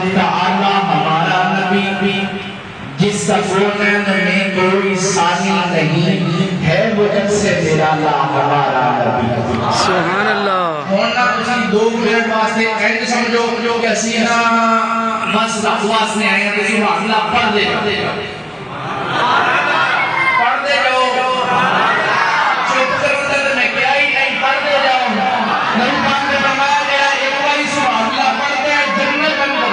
حق تعالی ہمارا نبی جس کا کونین میں کوئی ثانی نہیں ہے وہ جب سے نرالا ہمارا نبی. سبحان اللہ. ہونا تسی 2 منٹ واسطے اینڈ سمجھو کہ اسی نا بس لفظ نے آئے ہیں تو سبحان اللہ پڑھ دے جاؤ چپ کرو میں کیا ہی نہیں پڑھ دے جاؤں. نبی پاک نے فرمایا گیا ایک باری سبحان اللہ پڑھتے ہیں جنت اندر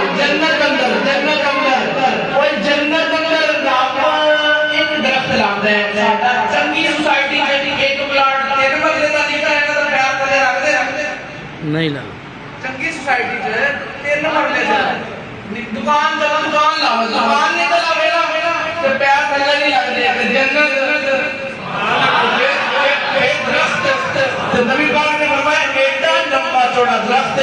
کوئی جنت اندر آپ ایک درخت لاتے ہیں. چنگی سوسائٹی میں ایک پلاٹ 3 مرلے کا دکھ رہا ہے تو پیار کرے رکھتے نہیں لگا. چنگی سوسائٹی جو ہے 3 مرلے سے دکان لاؤ دکان نکلا میرا تو پیار کرنے نہیں لگتے جنت نبی پاک نے فرمایا ایڈا لمبا چوڑا درخت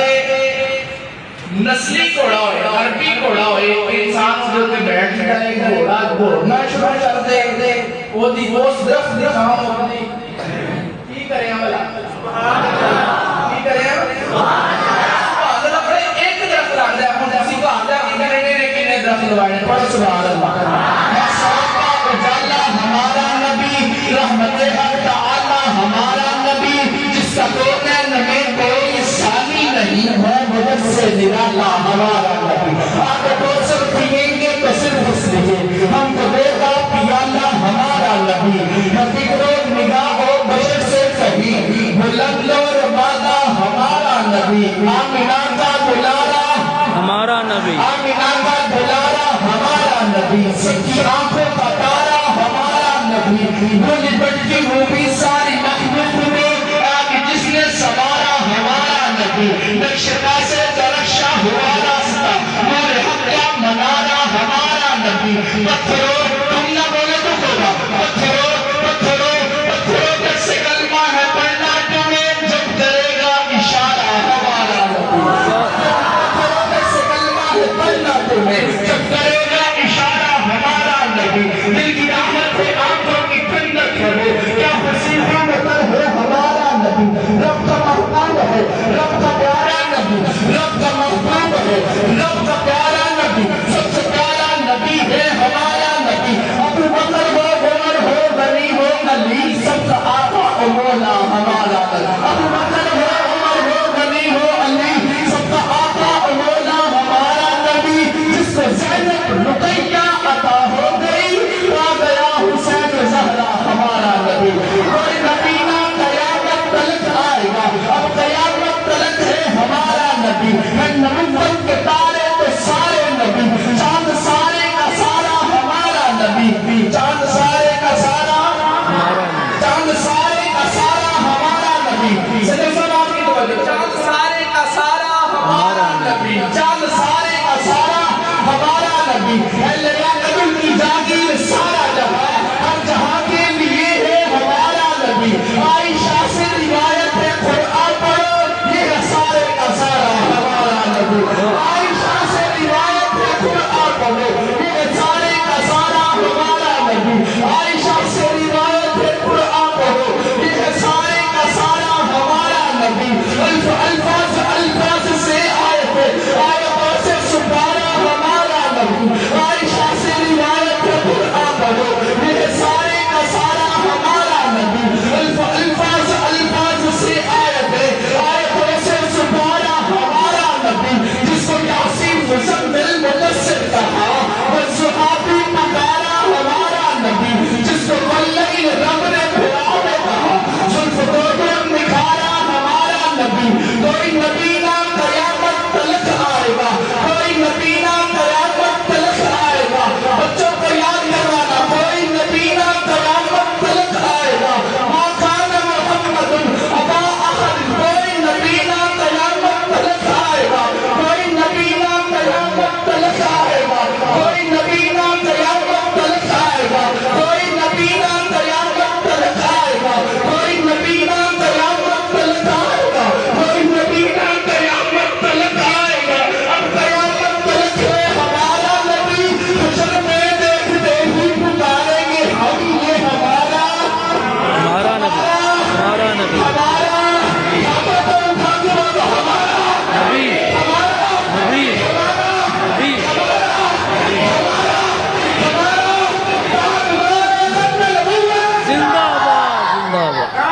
نسلی گھوڑا ہوئے عربی گھوڑا ہوئے انسان سے ہوتے بیٹھ جائے گھوڑا گھوڑنا شروع کر دے وہ اس درخت دی خام ہوتی کی کریں ہم کی کریں سبحان اللہ پڑھے ایک درخت لگ جائے ہم جیسی کو آدھا کی کریں گے لیکن درخت لگائیں پڑھ سبحان اللہ. ہمارا نبی رحمت حق تعالی ہمارا نبی جس کا کونین میں کوئی ثانی نہیں ہے مجھے سے نرالا ہمارا نبی. آپ کو صرف پیئیں گے تو صرف اس لیے ہم کو دے گا پیالہ ہمارا نبی. فکر و نگاہ و بشر سے کہیں بلند اور بالا ہمارا نبی. آمینہ کا دلارا ہمارا نبی. آمینہ کا دلارا ہمارا نبی. سچی آنکھوں کا تارا ہمارا نبی. بولی بڑھتی موبی ساری مخلوق میں آگ جس نے سوارا ہمارا نبی. نقشہ سے درخشا ہوا راستہ نور حق کا منارا ہمارا نبی. پتھروں تم نہ بولے تو ہوگا پتھروں جیسے کلمہ ہے پڑھنا تمہیں جب کرے گا اشارہ ہمارا نبی. پتھروں جیسے کلمہ ہے پڑھنا تمہیں جب کرے گا اشارہ ہمارا نبی. دل کی رحمت ہے آنکھوں کی ٹھنڈک ہے وہ کیا فصیحہ مطر ہے ہمارا نبی. رب کا محبوب ہے رب کا پیارا نبی. رب کا محبوب ہے رب کا پیارا نبی. سب سے پیارا نبی ہے ہمارا نبی. ابو بکر ہو عمر ہو غنی ہو علی سب کا آقا و مولا ہمارا نبی. ابو بکر ہو عمر ہو غنی ہو علی سب کا آقا و مولا ہمارا نبی. جس کو زینب رقیہ عطا ہو گئی آ گیا حسین زہرا ہمارا نبی. کوئی نبی نہ قیامت تلک آئے گا اب قیامت تلک ہے ہمارا نبی. ہے نبوت کے تارے تو سارے نبی. چاند سارے کا سارا ہمارا نبی. چاند سارے کا سارا چاند سارے کا سارا ہمارا نبی. صدق صاحب کی توجہ. چاند سارے کا سارا ہمارا نبی. چاند سارے کا سارا ہمارا نبی. ہے لیاقت کی جاگیر سارا جہاں ہر جہاں کے لیے ہے ہمارا نبی. عائشہ سے روایت ہے قرآن پڑھو یہ ہے سارے کا سارا ہمارا نبی. عائشہ سے روایت ہے قرآن پڑھو یہ ہے سارے کا سارا ہمارا نبی. عائشہ سے روایت ہے قرآن پڑھو یہ ہے سارے کا سارا ہمارا نبی. الفاظ سے آئے تھے آیتوں سے سپارا ہمارا نبی. عائشہ سے روایت ہے قرآن پڑھو یہ ہے سارے کا سارا ہمارا نبی. الفاظ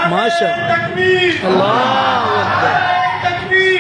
ماشاء اللہ اللہ اکبر